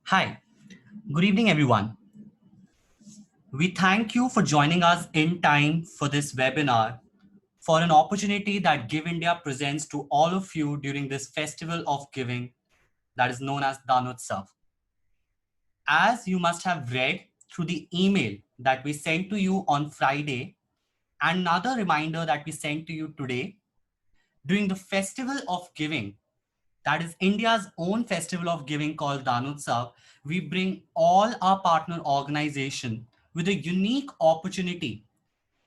Hi, good evening, everyone. We thank you for joining us in time for this webinar for an opportunity that Give India presents to all of you during this festival of giving that is known as Danotsav. As you must have read through the email that we sent to you on Friday, and another reminder that we sent to you today, during the festival of giving, that is India's own festival of giving called Danotsav, we bring all our partner organization with a unique opportunity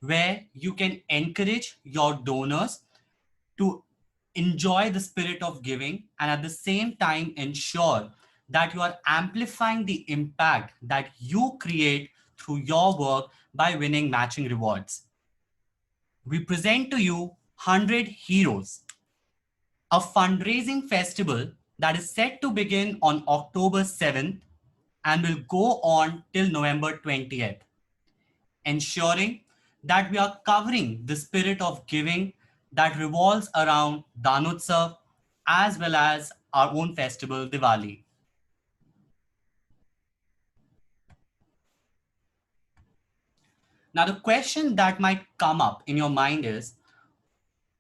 where you can encourage your donors to enjoy the spirit of giving and at the same time ensure that you are amplifying the impact that you create through your work by winning matching rewards. We present to you 100 Heroes, a fundraising festival that is set to begin on October 7th and will go on till November 20th, ensuring that we are covering the spirit of giving that revolves around Danotsav as well as our own festival, Diwali. Now, the question that might come up in your mind is,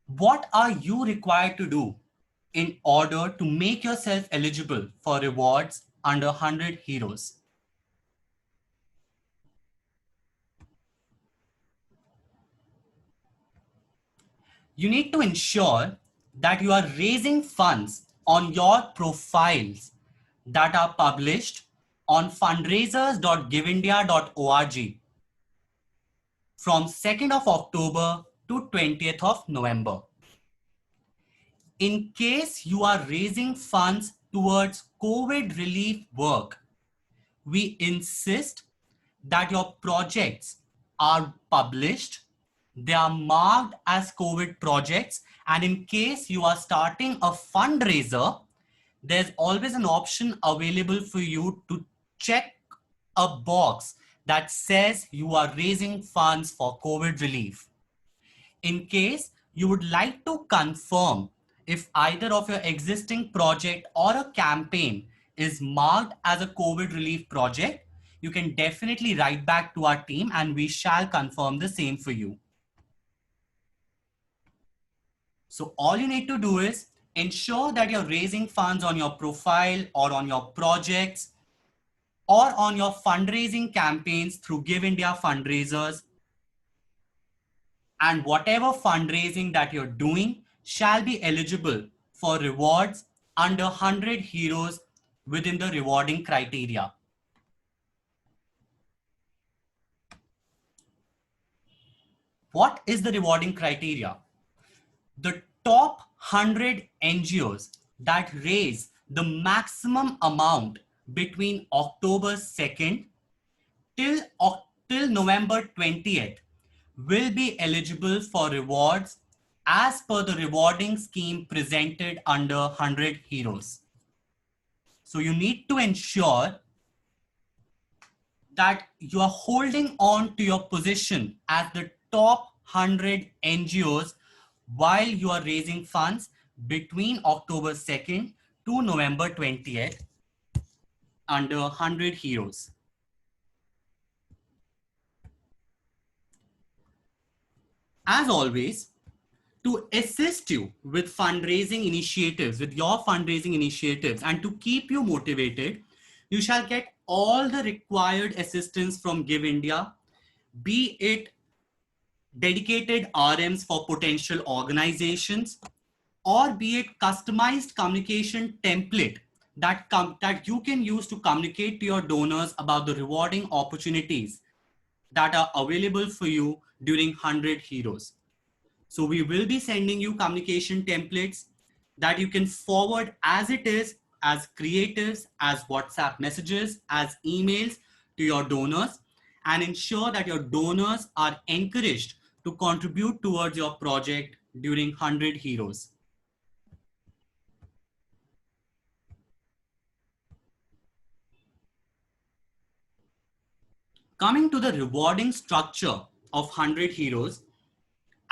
what are you required to do in order to make yourself eligible for rewards under 100 Heroes? You need to ensure that you are raising funds on your profiles that are published on fundraisers.giveindia.org from 2nd of October to 20th of November. In case you are raising funds towards COVID relief work, we insist that your projects are published, they are marked as COVID projects, and in case you are starting a fundraiser, there's always an option available for you to check a box that says you are raising funds for COVID relief. In case you would like to confirm if either of your existing project or a campaign is marked as a COVID relief project, you can definitely write back to our team and we shall confirm the same for you. So all you need to do is ensure that you're raising funds on your profile or on your projects or on your fundraising campaigns through Give India fundraisers. And whatever fundraising that you're doing shall be eligible for rewards under 100 Heroes within the rewarding criteria. What is the rewarding criteria? The top 100 NGOs that raise the maximum amount between October 2nd till, till November 20th will be eligible for rewards as per the rewarding scheme presented under 100 Heroes. So you need to ensure that you are holding on to your position as the top 100 NGOs while you are raising funds between October 2nd to November 20th under 100 Heroes. As always, to assist you with fundraising initiatives, with your fundraising initiatives, and to keep you motivated, you shall get all the required assistance from Give India, be it dedicated RMs for potential organizations, or be it customized communication template that you can use to communicate to your donors about the rewarding opportunities that are available for you during 100 Heroes. So we will be sending you communication templates that you can forward as it is, as creatives, as WhatsApp messages, as emails to your donors, and ensure that your donors are encouraged to contribute towards your project during 100 Heroes. Coming to the rewarding structure of 100 Heroes,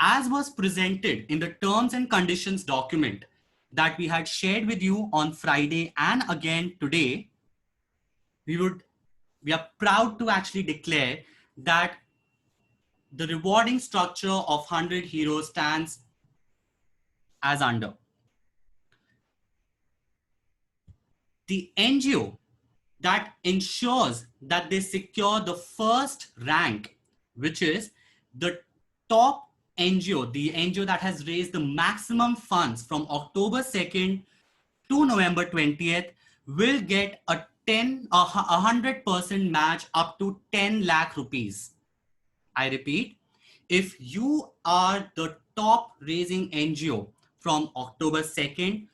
as was presented in the terms and conditions document that we had shared with you on Friday and again today, we are proud to actually declare that the rewarding structure of 100 heroes stands as under. The NGO that ensures that they secure the first rank, which is the top NGO, the NGO that has raised the maximum funds from October 2nd to November 20th, will get a 100% match up to 10 lakh rupees. I repeat, if you are the top raising NGO from October 2nd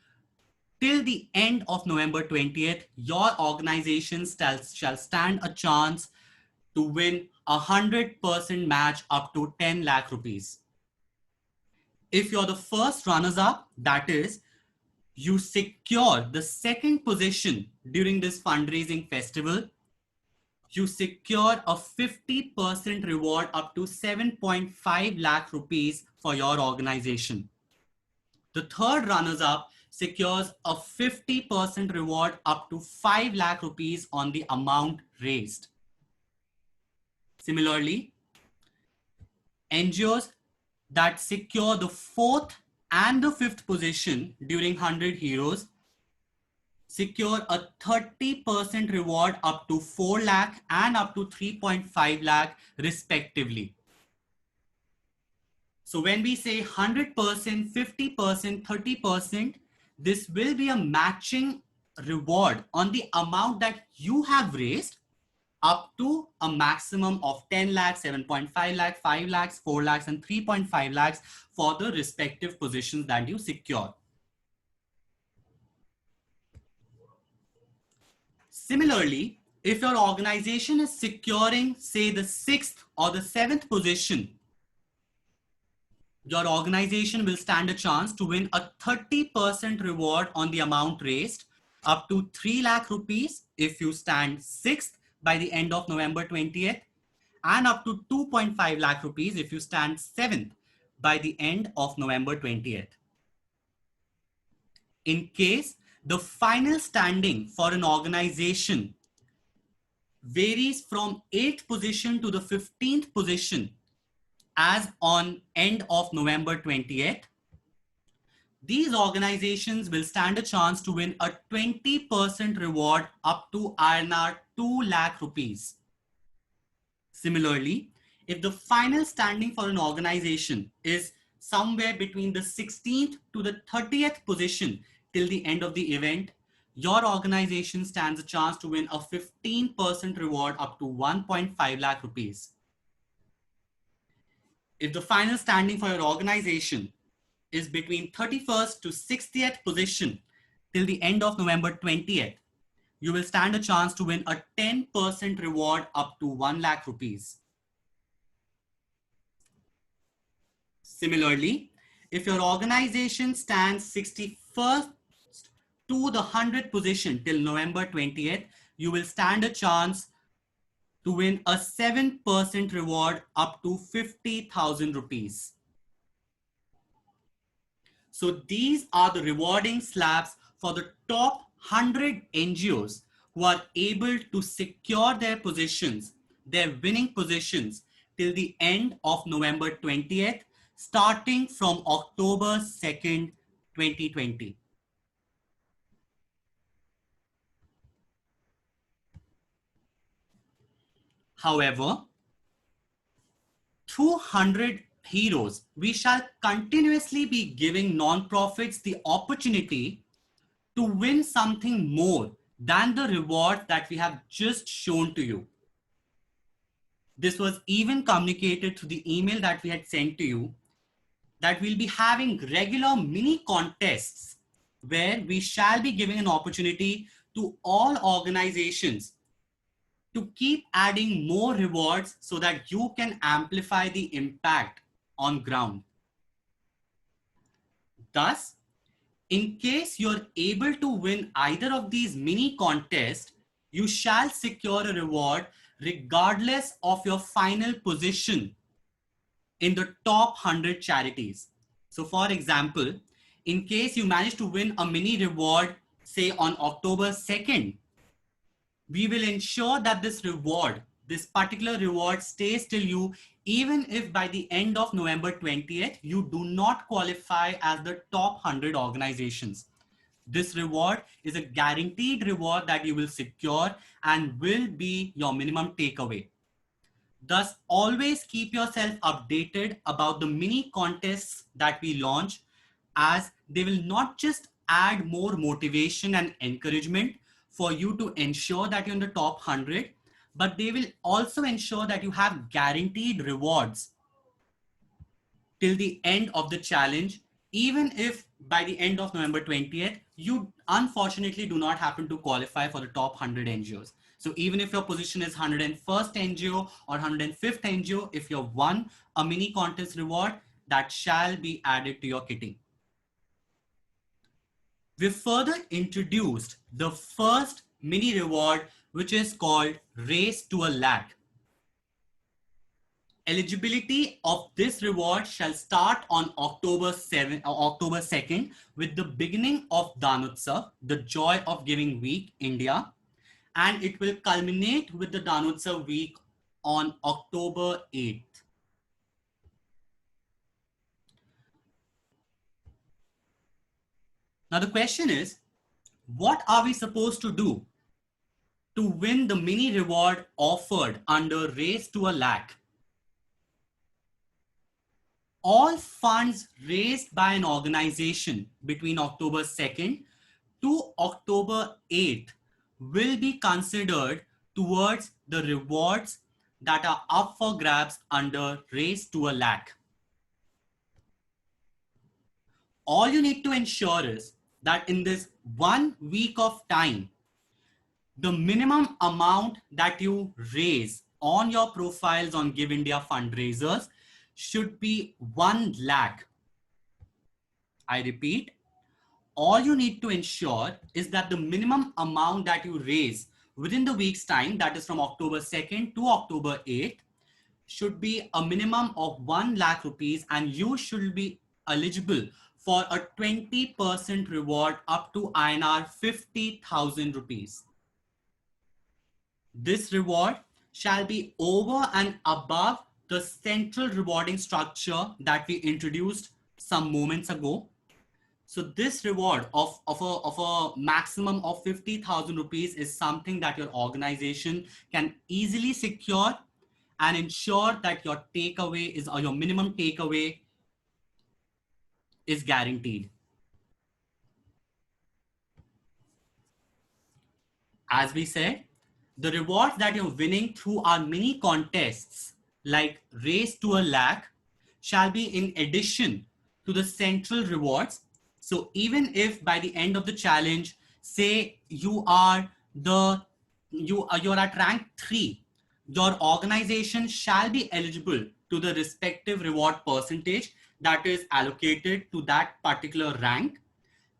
till the end of November 20th, your organization shall stand a chance to win 100% match up to 10 lakh rupees. If you're the first runners up, that is, you secure the second position during this fundraising festival, you secure a 50% reward up to 7.5 lakh rupees for your organization. The third runners up secures a 50% reward up to 5 lakh rupees on the amount raised. Similarly, NGOs that secure the fourth and the fifth position during 100 heroes secure a 30% reward up to 4 lakh and up to 3.5 lakh respectively. So when we say 100%, 50%, 30%, this will be a matching reward on the amount that you have raised up to a maximum of 10 lakhs, 7.5 lakh, 5 lakhs, 4 lakhs, and 3.5 lakhs for the respective positions that you secure. Similarly, if your organization is securing, say, the 6th or the 7th position, your organization will stand a chance to win a 30% reward on the amount raised up to 3 lakh rupees if you stand 6th by the end of November 20th, and up to 2.5 lakh rupees if you stand 7th by the end of November 20th. In case the final standing for an organization varies from 8th position to the 15th position as on end of November 20th, these organizations will stand a chance to win a 20% reward up to INR 2 lakh rupees. Similarly, if the final standing for an organization is somewhere between the 16th to the 30th position till the end of the event, your organization stands a chance to win a 15% reward up to 1.5 lakh rupees. If the final standing for your organization is between 31st to 60th position till the end of November 20th, you will stand a chance to win a 10% reward up to 1 lakh rupees. Similarly, if your organization stands 61st to the 100th position till November 20th, you will stand a chance to win a 7% reward up to 50,000 rupees. So these are the rewarding slabs for the top 100 NGOs who are able to secure their positions, their winning positions till the end of November 20th, starting from October 2nd, 2020. However, through 100 heroes, we shall continuously be giving nonprofits the opportunity to win something more than the reward that we have just shown to you. This was even communicated through the email that we had sent to you, that we'll be having regular mini contests where we shall be giving an opportunity to all organizations to keep adding more rewards so that you can amplify the impact on ground. Thus, in case you're able to win either of these mini contests, you shall secure a reward regardless of your final position in the top 100 charities. So for example, in case you manage to win a mini reward, say on October 2nd, We will ensure that this particular reward stays till you, even if by the end of November 20th, you do not qualify as the top 100 organizations. This reward is a guaranteed reward that you will secure and will be your minimum takeaway. Thus, always keep yourself updated about the mini contests that we launch, as they will not just add more motivation and encouragement for you to ensure that you're in the top 100, but they will also ensure that you have guaranteed rewards till the end of the challenge, even if by the end of November 20th, you unfortunately do not happen to qualify for the top 100 NGOs. So even if your position is 101st NGO or 105th NGO, if you've won a mini contest reward, that shall be added to your kitting. We've further introduced the first mini reward, which is called Race to a Lakh. Eligibility of this reward shall start on October 7th or October 2nd with the beginning of Danutsav, the Joy of Giving Week, India, and it will culminate with the Danutsav week on October 8th. Now the question is, what are we supposed to do to win the mini reward offered under Race to a Lakh? All funds raised by an organization between October 2nd to October 8th will be considered towards the rewards that are up for grabs under Race to a Lakh. All you need to ensure is that in this 1 week of time, the minimum amount that you raise on your profiles on Give India fundraisers should be 1 lakh. I repeat, all you need to ensure is that the minimum amount that you raise within the week's time, that is from October 2nd to October 8th, should be a minimum of 1 lakh rupees, and you should be eligible for a 20% reward up to INR 50,000 rupees. This reward shall be over and above the central rewarding structure that we introduced some moments ago. So this reward of a maximum of 50,000 rupees is something that your organization can easily secure and ensure that your takeaway is, or your minimum takeaway is guaranteed. As we said, the rewards that you're winning through our mini contests like Race to a Lakh shall be in addition to the central rewards. So even if by the end of the challenge, say you're at rank 3, your organization shall be eligible to the respective reward percentage that is allocated to that particular rank,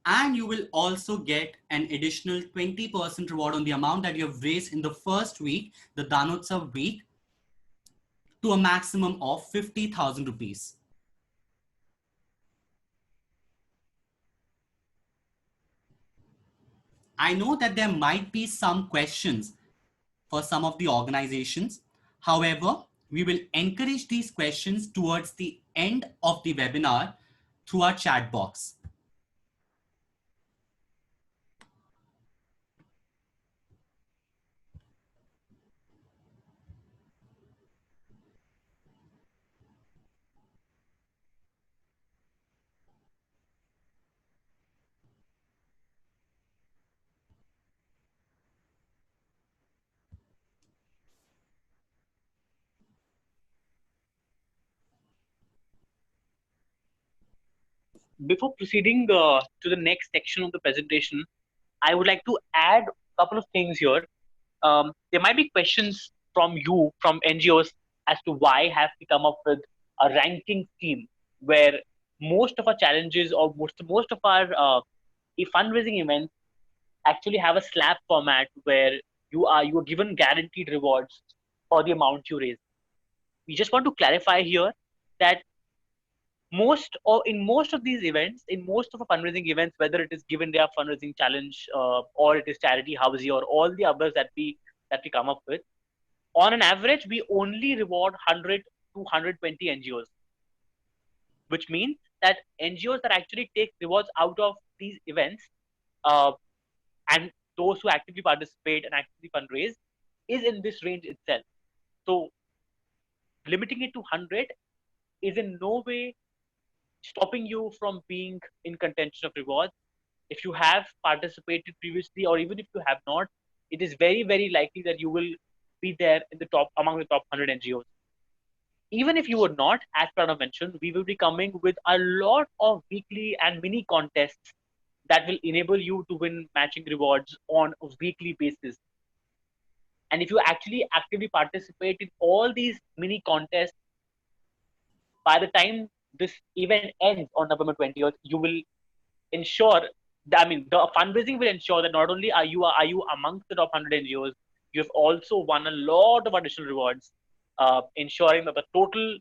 and you will also get an additional 20% reward on the amount that you have raised in the first week, the Danotsav week, to a maximum of 50,000 rupees. I know that there might be some questions for some of the organizations. However, we will encourage these questions towards the end of the webinar through our chat box. Before proceeding to the next section of the presentation, I would like to add a couple of things here. There might be questions from you, from NGOs, as to why have we come up with a ranking scheme where most of our challenges or most of our fundraising events actually have a slab format where you are given guaranteed rewards for the amount you raise. We just want to clarify here that in most of these events, in most of the fundraising events, whether it is Give India fundraising challenge, or it is Charity Housey, or all the others that we come up with, on an average, we only reward 100 to 120 NGOs, which means that NGOs that actually take rewards out of these events, uh, and those who actively participate and actively fundraise, is in this range itself. So limiting it to 100 is in no way stopping you from being in contention of rewards. If you have participated previously, or even if you have not, it is very, very likely that you will be there in the top, among the top 100 NGOs. Even if you were not, as Pranav mentioned, we will be coming with a lot of weekly and mini contests that will enable you to win matching rewards on a weekly basis. And if you actually actively participate in all these mini contests, by the time this event ends on November 20th, you will ensure that, I mean, the fundraising will ensure that not only are you amongst the top 100 NGOs, you've also won a lot of additional rewards, ensuring that the total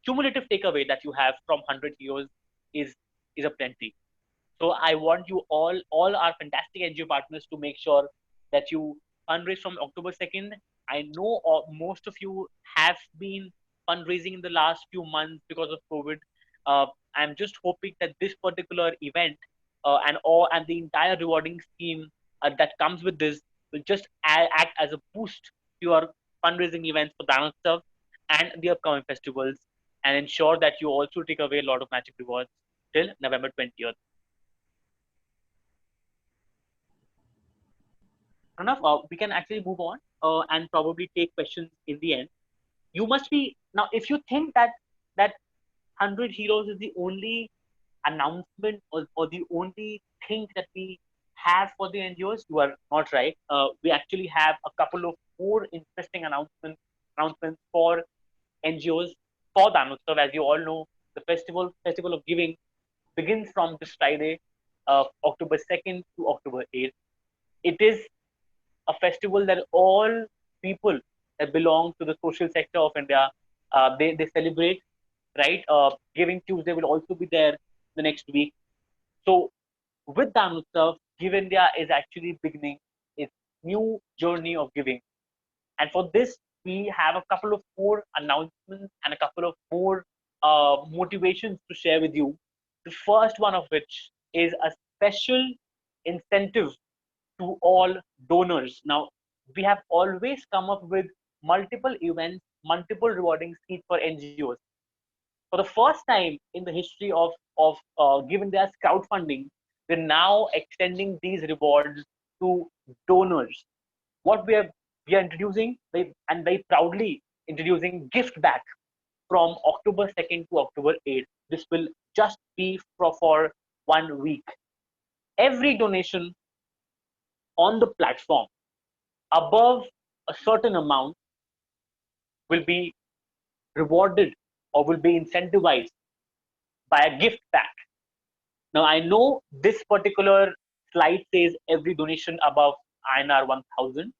cumulative takeaway that you have from 100 euros is a plenty. So I want you all our fantastic NGO partners, to make sure that you fundraise from October 2nd. I know most of you have been fundraising in the last few months because of COVID. I'm just hoping that this particular event, and the entire rewarding scheme that comes with this, will just act as a boost to your fundraising events for Dhanotsav and the upcoming festivals, and ensure that you also take away a lot of magic rewards till November 20th. Enough, we can actually move on, and probably take questions in the end. You must be now. If you think that 100 heroes is the only announcement, or the only thing that we have for the NGOs, you are not right. We actually have a couple of more interesting announcements for NGOs for Dhanotsav. As you all know, the Festival of Giving begins from this Friday, October 2nd to October 8th. It is a festival that all people that belong to the social sector of India, they celebrate, right? Giving Tuesday will also be there the next week. So with Dhanotsav, Give India is actually beginning its new journey of giving. And for this, we have a couple of more announcements and a couple of more motivations to share with you. The first one of which is a special incentive to all donors. Now, we have always come up with multiple events, multiple rewarding schemes for NGOs. For the first time in the history of Give India's crowdfunding, we're now extending these rewards to donors. What we are introducing, and very proudly introducing, gift back from October 2nd to October 8th. This will just be for 1 week. Every donation on the platform above a certain amount will be rewarded, or will be incentivized by a gift pack. Now, I know this particular slide says every donation above INR 1000.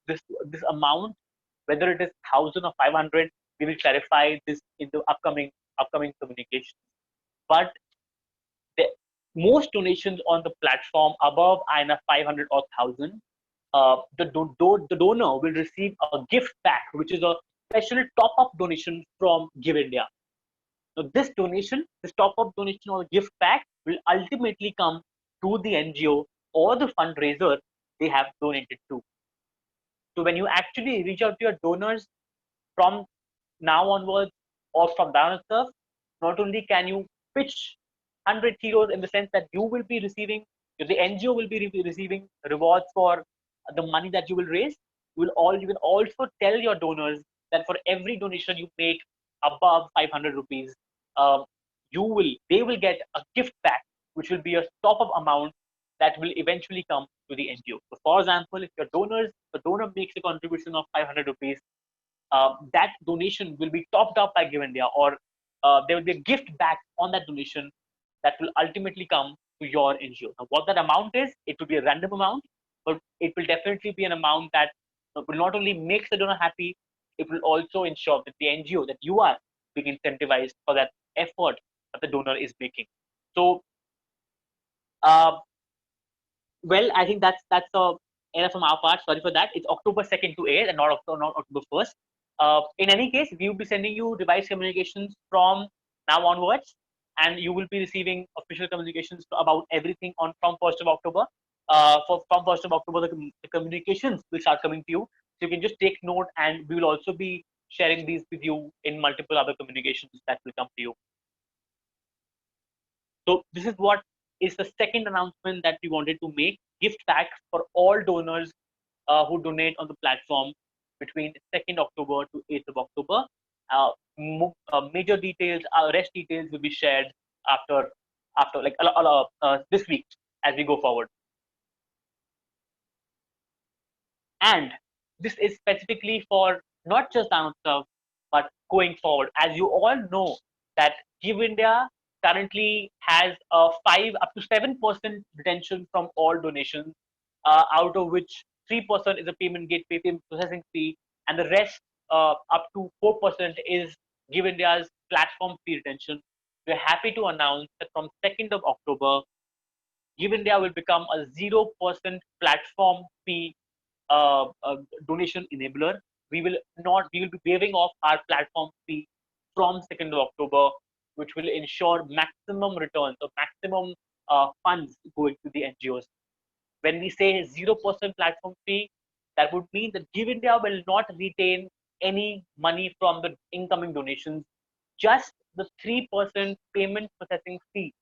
This amount, whether it is 1000 or 500, we will clarify this in the upcoming communications. But the most donations on the platform above INR 500 or 1000, the donor will receive a gift pack, which is a special top-up donation from Give India. So this top-up donation or gift pack will ultimately come to the NGO or the fundraiser they have donated to. So when you actually reach out to your donors from now onwards, or from Dhanotsav, not only can you pitch 100 heroes, in the sense that you will be receiving, the NGO will be receiving rewards for the money that you will raise. You will also tell your donors that for every donation you make above 500 rupees, um, they will get a gift pack, which will be a top-up amount that will eventually come to the NGO. So, for example, if the donor makes a contribution of 500 rupees, that donation will be topped up by Give India, or there will be a gift back on that donation that will ultimately come to your NGO. Now, what that amount is, it will be a random amount, but it will definitely be an amount that will not only make the donor happy, it will also ensure that the NGO that you are being incentivized for that effort that the donor is making. So, uh, well, I think that's a error from our part. Sorry for that. It's October 2nd to 8th and not October 1st. In any case, we will be sending you revised communications from now onwards, and you will be receiving official communications about everything on from 1st of October. From 1st of October, the communications will start coming to you. So you can just take note, and we will also be sharing these with you in multiple other communications that will come to you. So this is what is the second announcement that we wanted to make. Gift packs for all donors who donate on the platform between 2nd October to 8th of October. Major details, rest details will be shared after like this week as we go forward. And this is specifically for not just Dhanotsav, but going forward. As you all know, that Give India currently has a 5 up to 7% retention from all donations, out of which 3% is a payment gateway payment processing fee, and the rest up to 4% is Give India's platform fee retention. We're happy to announce that from 2nd of October, Give India will become a 0% platform fee donation enabler. We will be waiving off our platform fee from 2nd of October, which will ensure maximum returns or maximum funds going to the NGOs. When we say 0% platform fee, that would mean that Give India will not retain any money from the incoming donations, just the 3% payment processing fee,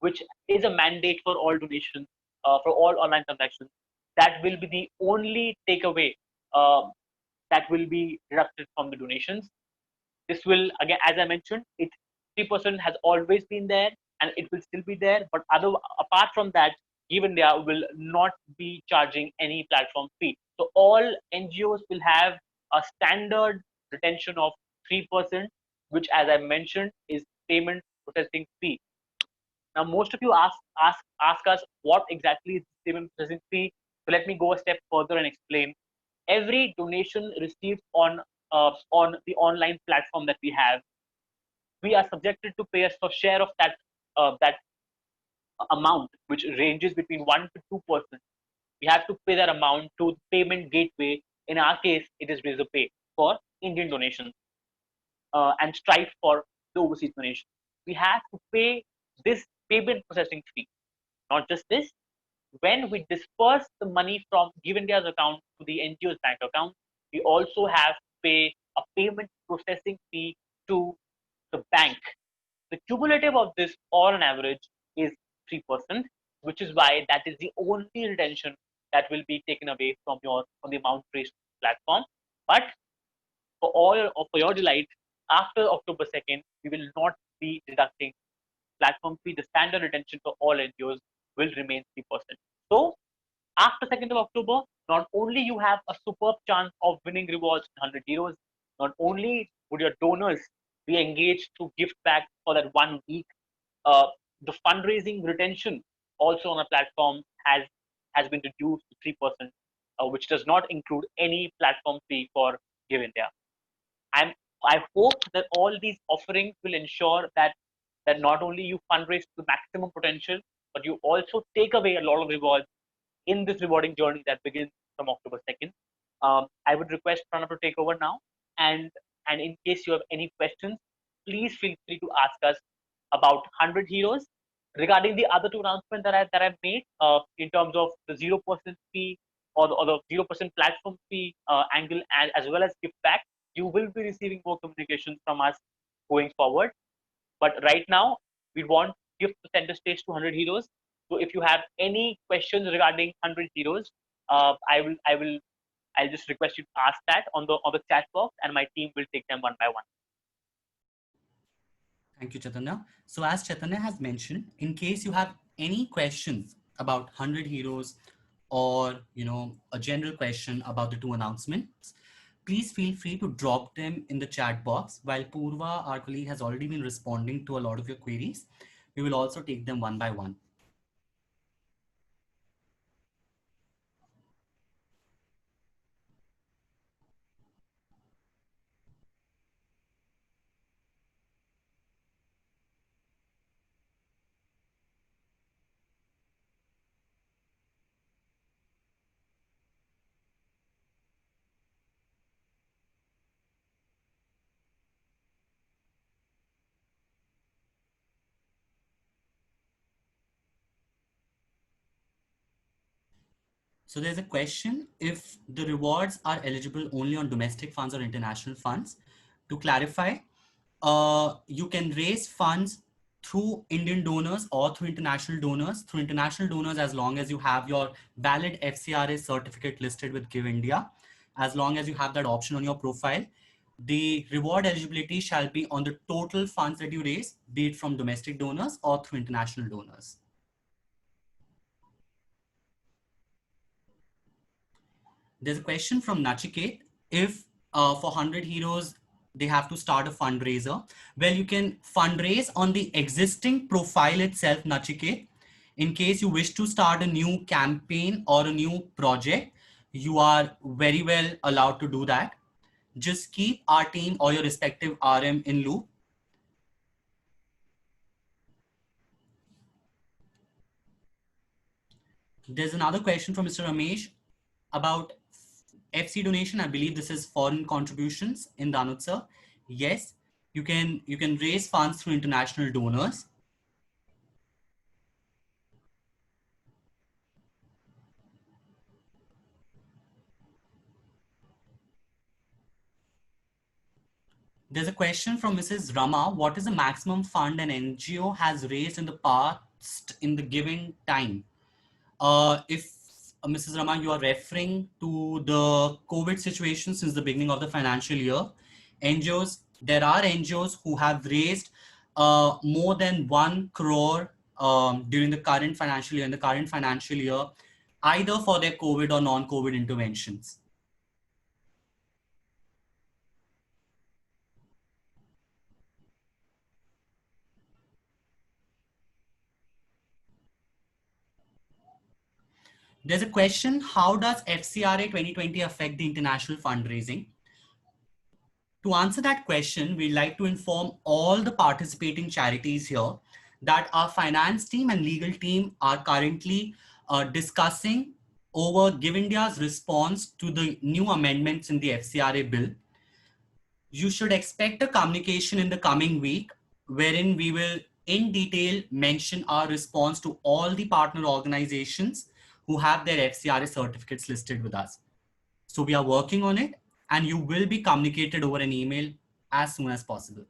which is a mandate for all donations, for all online transactions. That will be the only takeaway uh, that will be deducted from the donations. This will, again, as I mentioned, it 3% has always been there and it will still be there. But apart from that, Give India will not be charging any platform fee. So all NGOs will have a standard retention of 3%, which, as I mentioned, is payment processing fee. Now, most of you ask us what exactly is payment processing fee. So let me go a step further and explain. Every donation received on the online platform that we have, we are subjected to pay a share of that amount, which ranges between 1 to 2%. We have to pay that amount to payment gateway. In our case, it is Razorpay for Indian donations, and Stripe for the overseas donation. We have to pay this payment processing fee. Not just this, when we disperse the money from Give India's account to the NGO's bank account, we also have to pay a payment processing fee to the bank. The cumulative of this, or on average, is 3%, which is why that is the only retention that will be taken away from the amount raised platform. But for your delight, after October 2nd, we will not be deducting platform fee. The standard retention for all NGOs will remain 3%. So after 2nd of October, not only you have a superb chance of winning rewards in 100 euros, not only would your donors be engaged to gift back for that 1 week, uh, the fundraising retention also on a platform has been reduced to 3%, which does not include any platform fee for Give India. I'm I hope that all these offerings will ensure that not only you fundraise to the maximum potential, but you also take away a lot of rewards in this rewarding journey that begins from October 2nd. I would request Pranav to take over now, and in case you have any questions, please feel free to ask us about 100 heroes. Regarding the other two announcements that I've made, in terms of the 0% fee or the 0% platform fee angle, as well as gift back, you will be receiving more communications from us going forward. But right now, we want gift to center stage to 100 heroes. So if you have any questions regarding 100 heroes, I'll just request you to ask that on the chat box, and my team will take them one by one. Thank you, Chaitanya. So as Chaitanya has mentioned, in case you have any questions about 100 heroes or, a general question about the two announcements, please feel free to drop them in the chat box. While Purva, our colleague, has already been responding to a lot of your queries, we will also take them one by one. So there's a question if the rewards are eligible only on domestic funds or international funds. To clarify, you can raise funds through Indian donors or through international donors. Through international donors, as long as you have your valid FCRA certificate listed with Give India, as long as you have that option on your profile, the reward eligibility shall be on the total funds that you raise, be it from domestic donors or through international donors. There's a question from Nachiket. If for 100 heroes, they have to start a fundraiser. Well, you can fundraise on the existing profile itself, Nachiket. In case you wish to start a new campaign or a new project, you are very well allowed to do that. Just keep our team or your respective RM in loop. There's another question from Mr. Ramesh about FC donation. I believe this is foreign contributions in Danut sir. Yes, you can raise funds through international donors. There's a question from Mrs. Rama. What is the maximum fund an NGO has raised in the past in the given time? If Mrs. Rama, you are referring to the COVID situation since the beginning of the financial year, NGOs, there are NGOs who have raised more than 1 crore during the current financial year, either for their COVID or non-COVID interventions. There's a question, how does FCRA 2020 affect the international fundraising? To answer that question, we'd like to inform all the participating charities here that our finance team and legal team are currently discussing over Give India's response to the new amendments in the FCRA bill. You should expect a communication in the coming week wherein we will in detail mention our response to all the partner organizations who have their FCRA certificates listed with us. So we are working on it and you will be communicated over an email as soon as possible.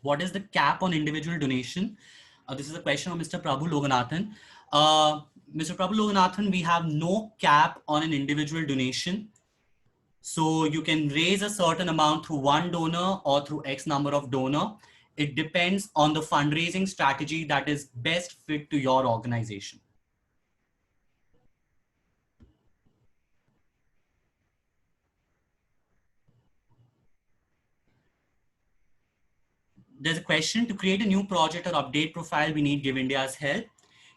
What is the cap on individual donation? This is a question of Mr. Prabhu Loganathan. Mr. Prabhu Loganathan, we have no cap on an individual donation. So you can raise a certain amount through one donor or through X number of donor. It depends on the fundraising strategy that is best fit to your organization. There's a question, to create a new project or update profile, we need Give India's help.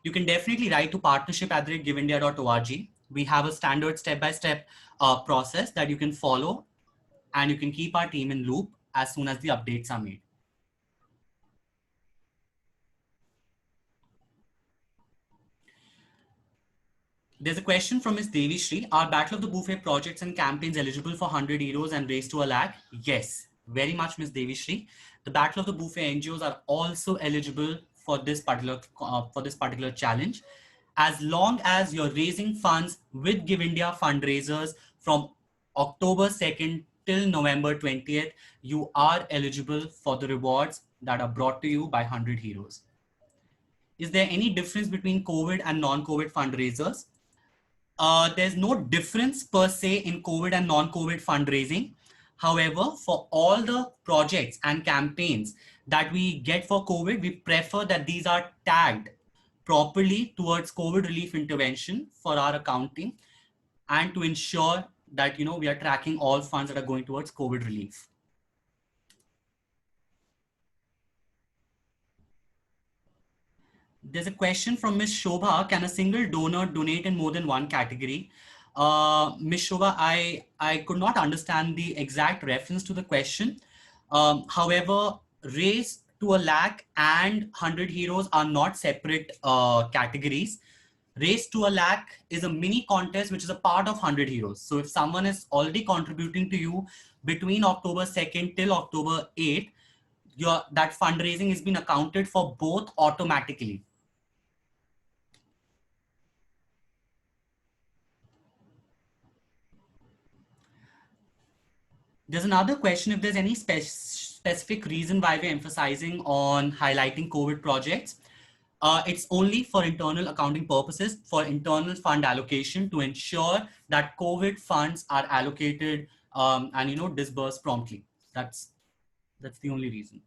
You can definitely write to partnership@giveindia.org. We have a standard step-by-step process that you can follow and you can keep our team in loop as soon as the updates are made. There's a question from Ms. Devi Shri. Are Battle of the Buffet projects and campaigns eligible for 100 euros and raised to a lakh? Yes, very much, Ms. Devi Shri. The Battle of the Buffet NGOs are also eligible for this particular challenge, as long as you're raising funds with Give India fundraisers from October 2nd till November 20th, you are eligible for the rewards that are brought to you by 100 Heroes. Is there any difference between COVID and non-COVID fundraisers? There's no difference per se in COVID and non-COVID fundraising. However, for all the projects and campaigns that we get for COVID, we prefer that these are tagged properly towards COVID relief intervention for our accounting and to ensure that we are tracking all funds that are going towards COVID relief. There's a question from Ms. Shobha. Can a single donor donate in more than one category? Ms. Shobha, I could not understand the exact reference to the question. However, raise to a lakh and 100 heroes are not separate categories. Race to a lakh is a mini contest which is a part of 100 heroes. So if someone is already contributing to you between October 2nd till October 8th, that fundraising has been accounted for both automatically. There's another question if there's any specific reason why we're emphasizing on highlighting COVID projects. It's only for internal accounting purposes, for internal fund allocation to ensure that COVID funds are allocated and disbursed promptly. That's the only reason.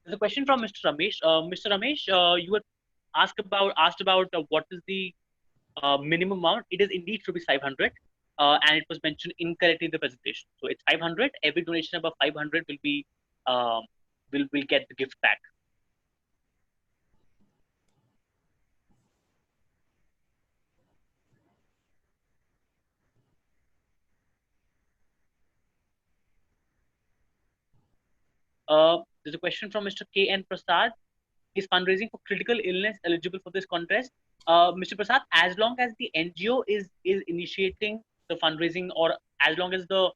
There's a question from Mr. Ramesh. Mr. Ramesh, you were asked about what is the minimum amount. It is indeed rupees 500, and it was mentioned incorrectly in the presentation. So it's 500. Every donation above 500 will be um, will get the gift back. There's a question from Mr. K. N. Prasad. Is fundraising for critical illness eligible for this contest? Mr. Prasad, as long as the NGO is initiating the fundraising, or as long as the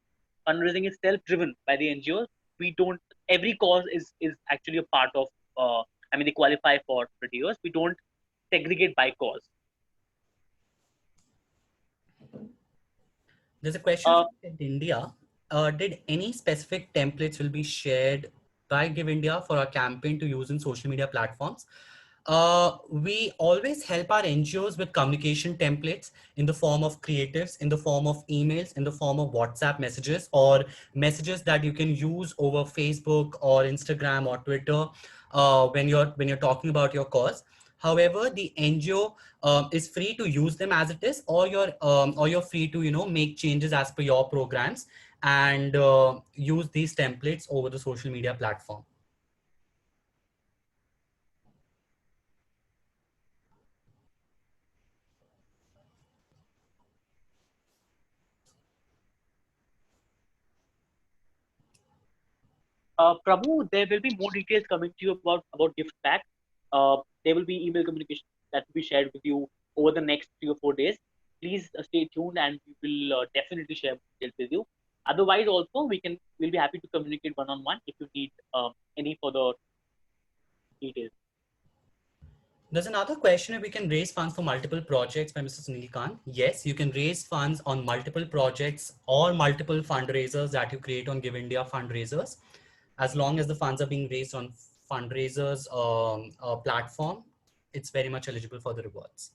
fundraising is self-driven by the NGO, we don't. Every cause is actually a part of. I mean, they qualify for years. We don't segregate by cause. There's a question Uh, from India. Did any specific templates will be shared by Give India for our campaign to use in social media platforms? We always help our NGOs with communication templates in the form of creatives, in the form of emails, in the form of WhatsApp messages, or messages that you can use over Facebook or Instagram or Twitter when you're talking about your cause. However, the NGO is free to use them as it is, or you're free to make changes as per your programs and use these templates over the social media platform. Prabhu, there will be more details coming to you about gift pack. There will be email communication that will be shared with you over the next 3 or 4 days. Please stay tuned, and we will definitely share details with you. Otherwise, also we'll be happy to communicate one on one if you need any further details. There's another question if we can raise funds for multiple projects by Mr. Sunil Khan. Yes, you can raise funds on multiple projects or multiple fundraisers that you create on Give India fundraisers. As long as the funds are being raised on fundraisers platform, it's very much eligible for the rewards.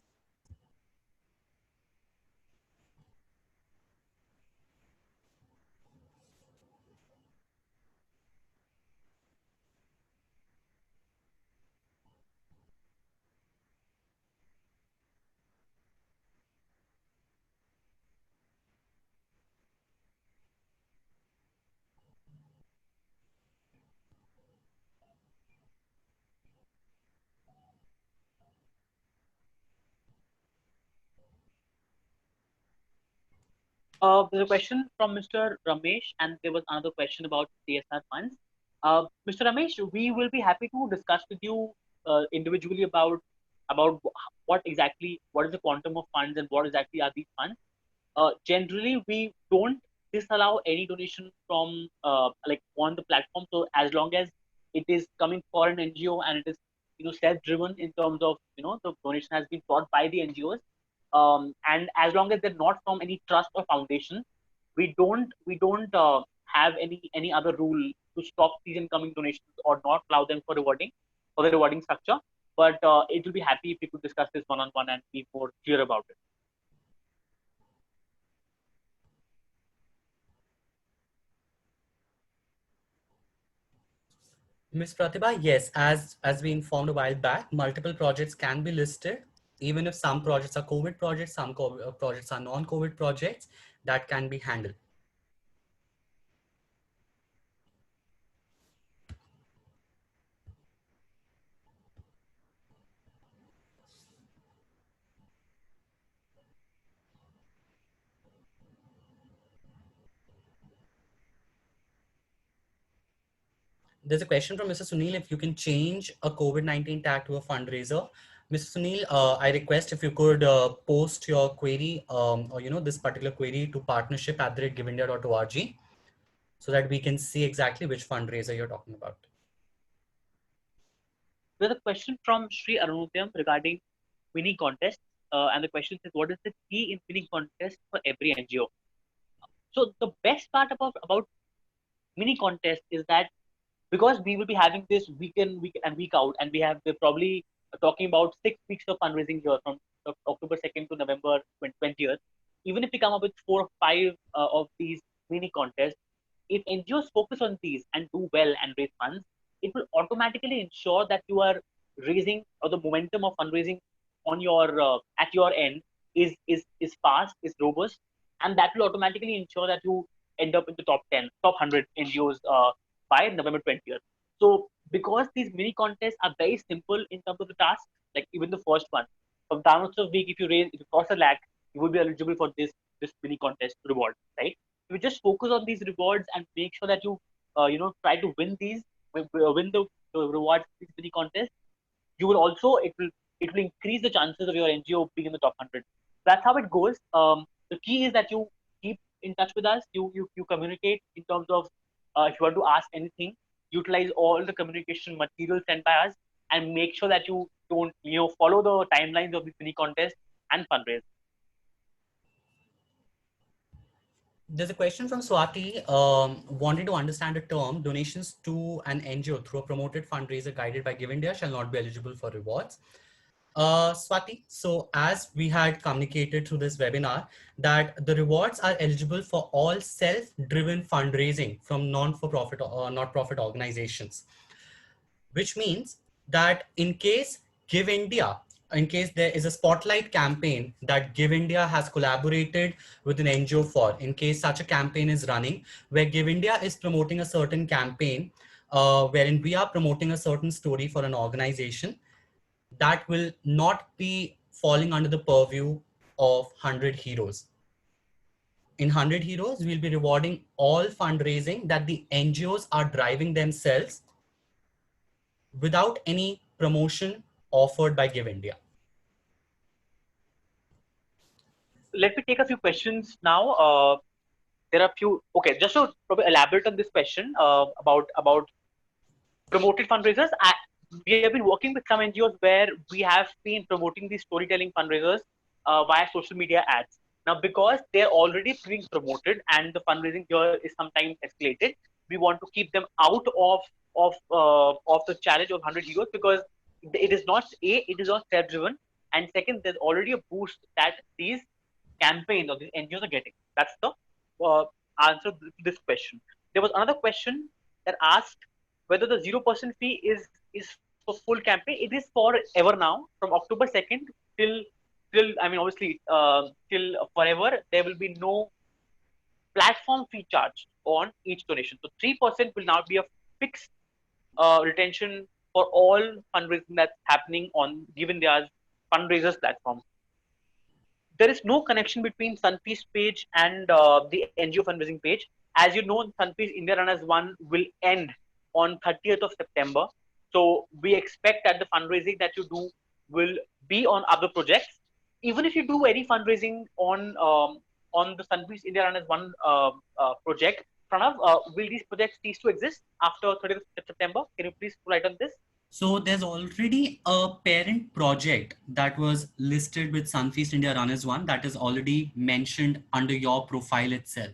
There's a question from Mr. Ramesh, and there was another question about CSR funds. Mr. Ramesh, we will be happy to discuss with you individually about what is the quantum of funds and what exactly are these funds. Generally, we don't disallow any donation from like on the platform. So as long as it is coming for an NGO and it is self-driven in terms of the donation has been brought by the NGOs, and as long as they're not from any trust or foundation, we don't have any other rule to stop these incoming donations or not allow them for the rewarding structure. But it will be happy if we could discuss this one on one and be more clear about it. Ms. Pratibha, yes, as we informed a while back, multiple projects can be listed. Even if some projects are COVID projects, some projects are non-COVID projects, that can be handled. There's a question from Mr. Sunil, if you can change a COVID-19 tag to a fundraiser. Mr. Sunil, I request if you could post your query or this particular query to partnership@givindia.org so that we can see exactly which fundraiser you're talking about. There's a question from Sri Arunatyam regarding winning contest. And the question is, what is the key in winning contest for every NGO? So the best part about mini contest is that because we will be having this week in, week and week out, and we're probably talking about 6 weeks of fundraising here from October 2nd to November 20th. Even if we come up with 4 or 5 of these mini contests, if NGOs focus on these and do well and raise funds, it will automatically ensure that you are raising, or the momentum of fundraising on your at your end is fast, is robust, and that will automatically ensure that you end up in the top 10, top 100 NGOs by November 20th. So because these mini contests are very simple in terms of the task, like even the first one, from downloads of week, if you cross a lakh, you will be eligible for this mini contest reward, right? You just focus on these rewards and make sure that you try to win the rewards, these mini contests. You will also, it will increase the chances of your NGO being in the top 100. That's how it goes. The key is that you keep in touch with us. You communicate in terms of if you want to ask anything, utilize all the communication materials sent by us, and make sure that you don't follow the timelines of the mini contest and fundraise. There's a question from Swati, wanting to understand a term: donations to an NGO through a promoted fundraiser guided by Give India shall not be eligible for rewards. Swati, so as we had communicated through this webinar, that the rewards are eligible for all self-driven fundraising from non-for-profit or not-profit organizations, which means that in case there is a spotlight campaign that Give India has collaborated with an NGO for, in case such a campaign is running, where Give India is promoting a certain campaign, wherein we are promoting a certain story for an organization, that will not be falling under the purview of 100 Heroes. In 100 Heroes, we'll be rewarding all fundraising that the NGOs are driving themselves without any promotion offered by Give India. Let me take a few questions now. There are a few. Okay, just to probably elaborate on this question about promoted fundraisers. We have been working with some NGOs where we have been promoting these storytelling fundraisers via social media ads. Now, because they're already being promoted and the fundraising here is sometimes escalated, we want to keep them out of the challenge of 100 Heroes, because it is not self-driven, and second, there's already a boost that these campaigns or these NGOs are getting. That's the answer to this question. There was another question that asked whether the 0% fee is for full campaign. It is forever now, from October 2nd till I mean, obviously till forever. There will be no platform fee charged on each donation. So 3% will now be a fixed retention for all fundraising that's happening on Give India's fundraisers platform. There is no connection between Sunfeast page and the NGO fundraising page. As you know, Sunfeast India Runners 1 will end on 30th of September. So we expect that the fundraising that you do will be on other projects. Even if you do any fundraising on the Sunfeast India Runners 1 project, Pranav, will these projects cease to exist after 30th of September? Can you please write on this? So there's already a parent project that was listed with Sunfeast India Runners 1 that is already mentioned under your profile itself.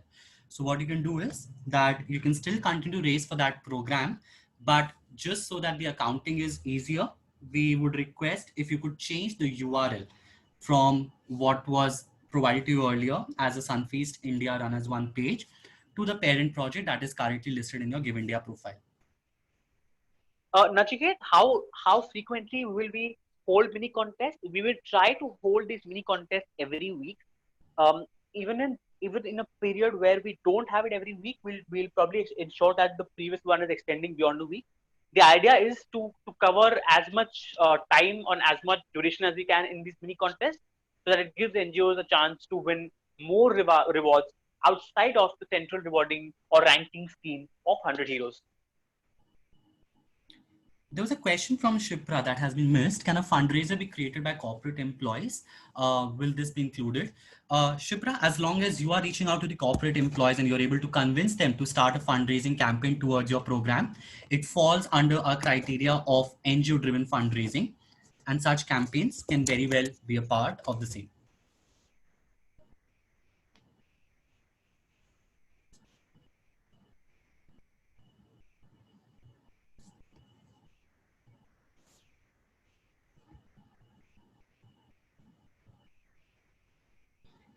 So what you can do is that you can still continue to raise for that program, but just so that the accounting is easier, we would request if you could change the URL from what was provided to you earlier as a Sunfeast India Runners 1 page to the parent project that is currently listed in your Give India profile. Nachiket, how frequently will we hold mini contests? We will try to hold these mini contests every week. Um, even in a period where we don't have it every week, we'll probably ensure that the previous one is extending beyond the week. The idea is to cover as much time on as much duration as we can in these mini contests, so that it gives NGOs a chance to win more rewards outside of the central rewarding or ranking scheme of 100 Heroes. There was a question from Shipra that has been missed. Can a fundraiser be created by corporate employees? Will this be included? Shipra, as long as you are reaching out to the corporate employees and you're able to convince them to start a fundraising campaign towards your program, it falls under a criteria of NGO-driven fundraising, and such campaigns can very well be a part of the same.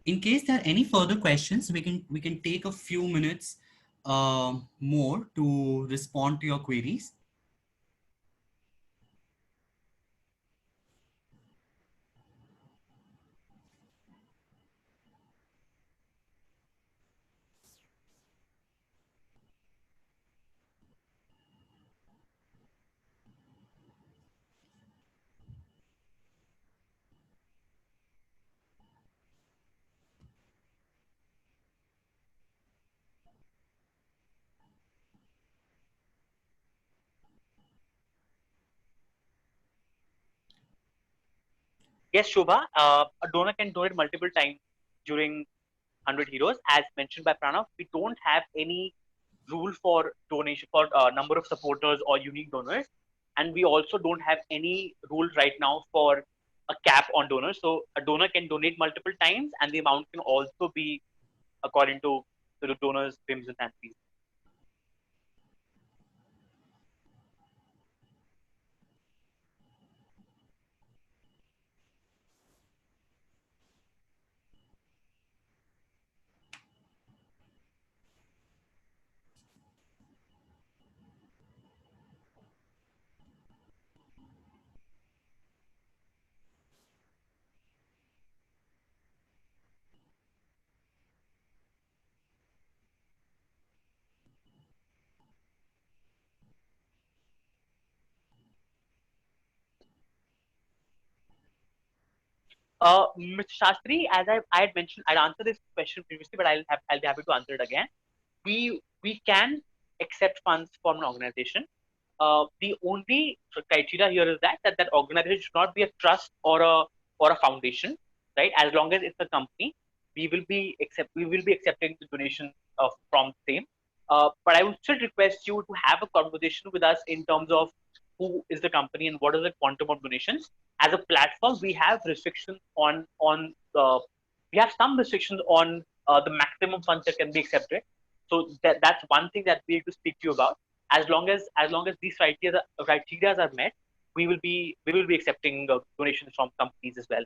In case there are any further questions, we can take a few minutes more to respond to your queries. Yes, Shobha, a donor can donate multiple times during 100 heroes. As mentioned by Pranav, we don't have any rule for donation for number of supporters or unique donors, and we also don't have any rule right now for a cap on donors. So a donor can donate multiple times, and the amount can also be according to the donor's whims and fancies. Mr. Shastri, as I had mentioned, I'd answered this question previously, but I'll be happy to answer it again. We can accept funds from an organization. The only criteria here is that organization should not be a trust or a foundation, right? As long as it's a company, we will be accepting the donation from the same. But I would still request you to have a conversation with us in terms of who is the company and what is the quantum of donations. As a platform, we have restrictions on we have some restrictions on the maximum funds that can be accepted. So that's one thing that we need to speak to you about. As long as these criteria are met, we will be accepting donations from companies as well.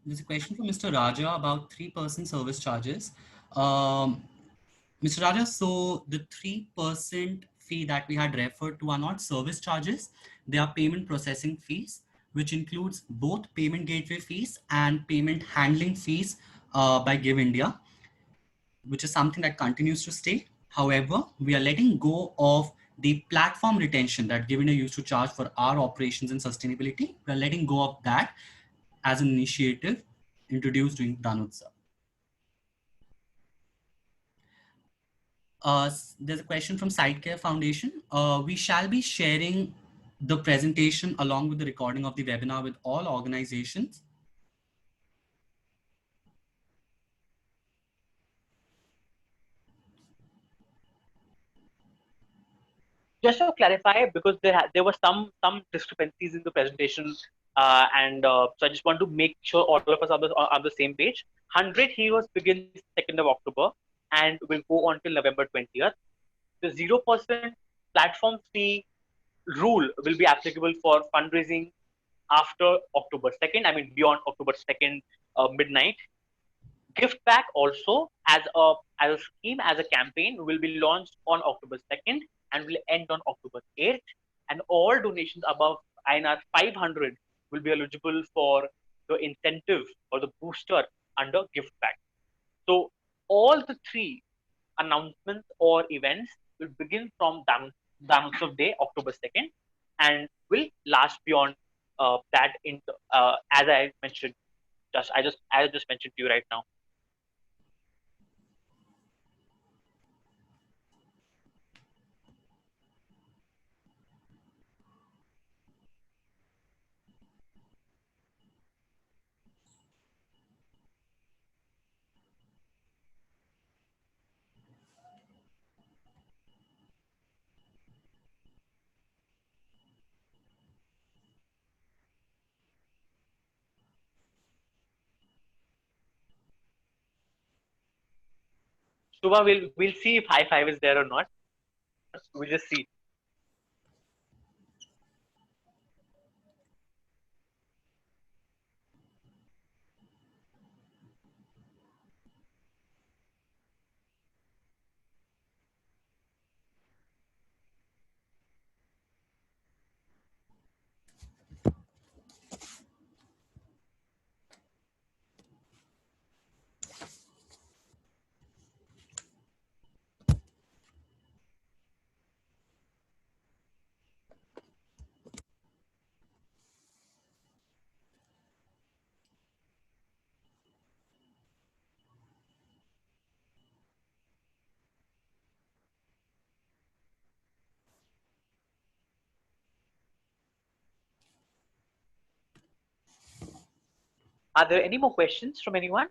There's a question from Mr. Raja about 3% service charges. Um, Mr. Raja, so the 3% fee that we had referred to are not service charges, they are payment processing fees, which includes both payment gateway fees and payment handling fees by Give India, which is something that continues to stay. However, we are letting go of the platform retention that Give India used to charge for our operations and sustainability. We are letting go of that as an initiative introduced during Danutsa. There's a question from Sidecare Foundation. We shall be sharing the presentation along with the recording of the webinar with all organizations. Just to clarify, because there were some discrepancies in the presentation, and so I just want to make sure all of us are the same page. 100 Heroes begins 2nd of October and will go on till November 20th. The 0% platform fee rule will be applicable for fundraising after October 2nd. I mean, beyond October 2nd midnight. Gift Back also as a scheme, as a campaign, will be launched on October 2nd and will end on October 8th. And all donations above INR 500 will be eligible for the incentive or the booster under Gift Back. So all the three announcements or events will begin from Danutsav Day, October 2nd, and will last beyond that. As I mentioned, I just mentioned to you right now. Shubha, we'll see if high five is there or not. We'll just see. Are there any more questions from anyone?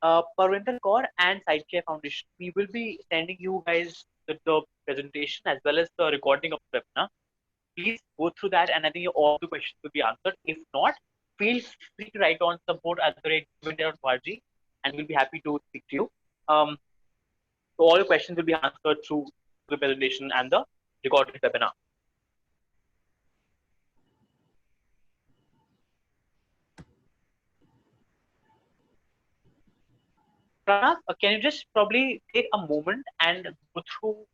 Parvinder Kaur and Sidecare Foundation, we will be sending you guys the presentation as well as the recording of the webinar. Please go through that, and I think all the questions will be answered. If not, feel free to write on support@givindia.org, and we'll be happy to speak to you. So all your questions will be answered through the presentation and the recorded webinar. Pranav, can you just probably take a moment and go through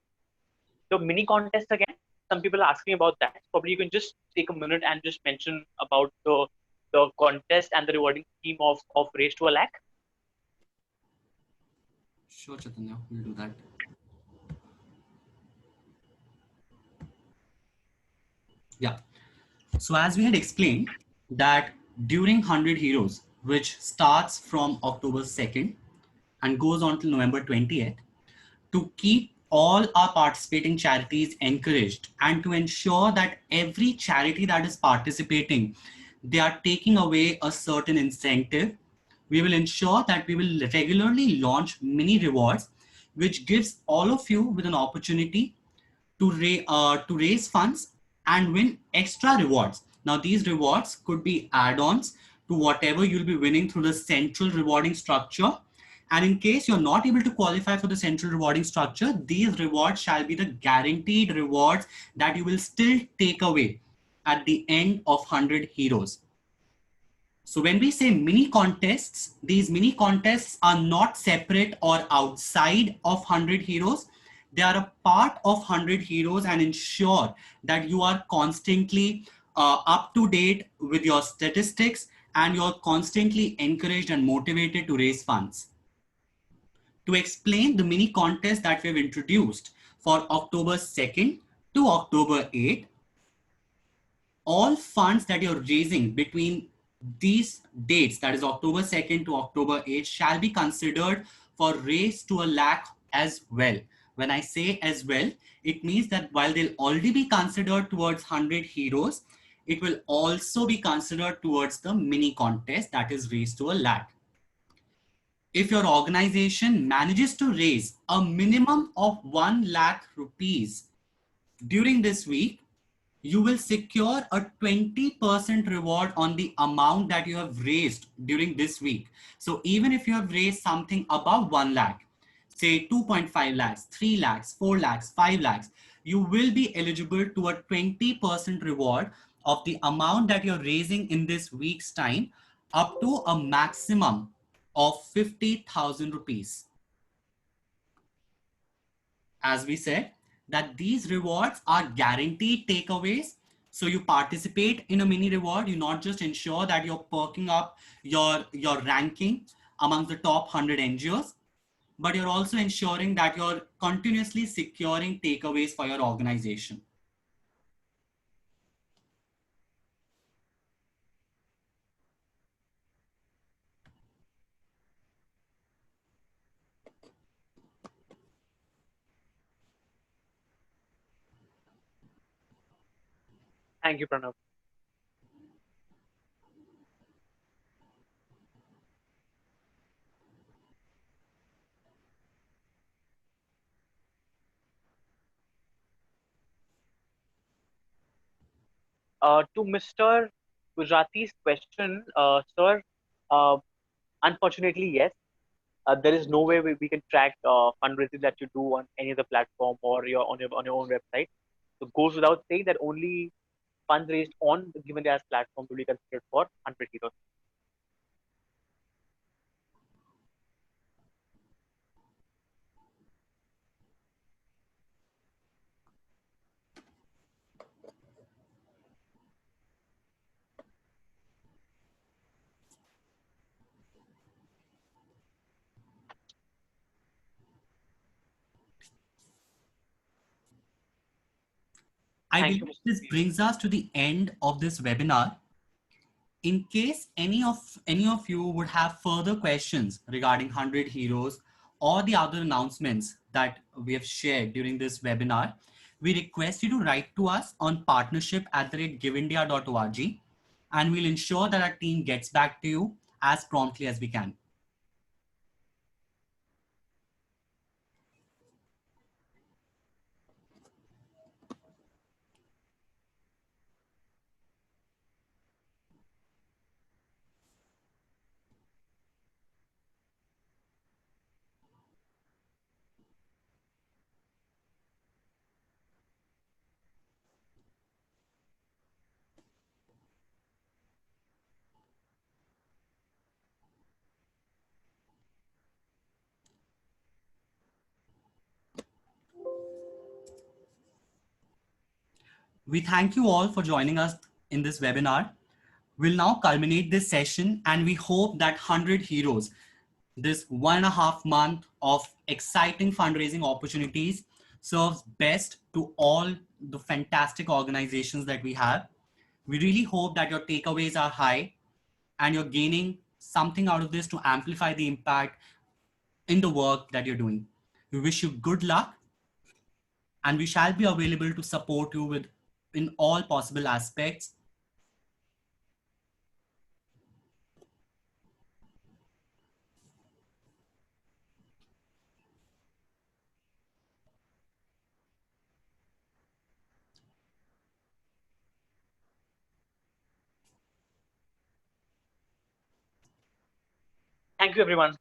the mini contest again? Some people are asking about that. Probably you can just take a minute and just mention about the contest and the rewarding scheme of Race to a Lakh. Sure, Chaitanya, we'll do that. Yeah. So as we had explained that during 100 Heroes, which starts from October 2nd and goes on till November 20th, to keep all our participating charities encouraged and to ensure that every charity that is participating, they are taking away a certain incentive, we will ensure that we will regularly launch mini rewards, which gives all of you with an opportunity to raise funds and win extra rewards. Now, these rewards could be add-ons to whatever you'll be winning through the central rewarding structure. And in case you're not able to qualify for the central rewarding structure, these rewards shall be the guaranteed rewards that you will still take away at the end of 100 Heroes. So when we say mini contests, these mini contests are not separate or outside of 100 Heroes. They are a part of 100 Heroes and ensure that you are constantly up to date with your statistics and you're constantly encouraged and motivated to raise funds. To explain the mini contest that we've introduced for October 2nd to October 8th, all funds that you're raising between these dates, that is October 2nd to October 8th, shall be considered for Race to a Lakh as well. When I say as well, it means that while they'll already be considered towards 100 Heroes, it will also be considered towards the mini contest, that is Race to a Lakh. If your organization manages to raise a minimum of 1 lakh rupees during this week, you will secure a 20% reward on the amount that you have raised during this week. So even if you have raised something above 1 lakh, say 2.5 lakhs, 3 lakhs, 4 lakhs, 5 lakhs, you will be eligible to a 20% reward of the amount that you're raising in this week's time, up to a maximum of 50,000 rupees. As we said, that these rewards are guaranteed takeaways. So you participate in a mini reward, you not just ensure that you're perking up your ranking amongst the top 100 NGOs, but you're also ensuring that you're continuously securing takeaways for your organization. Thank you, Pranav. To Mr. Gujrati's question, sir, uh, unfortunately, yes. There is no way we can track fundraising that you do on any other platform or on your own website. So it goes without saying that only funds raised on the Given Dash platform will be considered for 100 heroes. I Thank you, believe Mr. this brings us to the end of this webinar. In case any of you would have further questions regarding 100 heroes or the other announcements that we have shared during this webinar, we request you to write to us on partnership@givindia.org, and we'll ensure that our team gets back to you as promptly as we can. We thank you all for joining us in this webinar. We'll now culminate this session, and we hope that 100 heroes, this 1.5 month of exciting fundraising opportunities, serves best to all the fantastic organizations that we have. We really hope that your takeaways are high and you're gaining something out of this to amplify the impact in the work that you're doing. We wish you good luck, and we shall be available to support you with in all possible aspects. Thank you, everyone.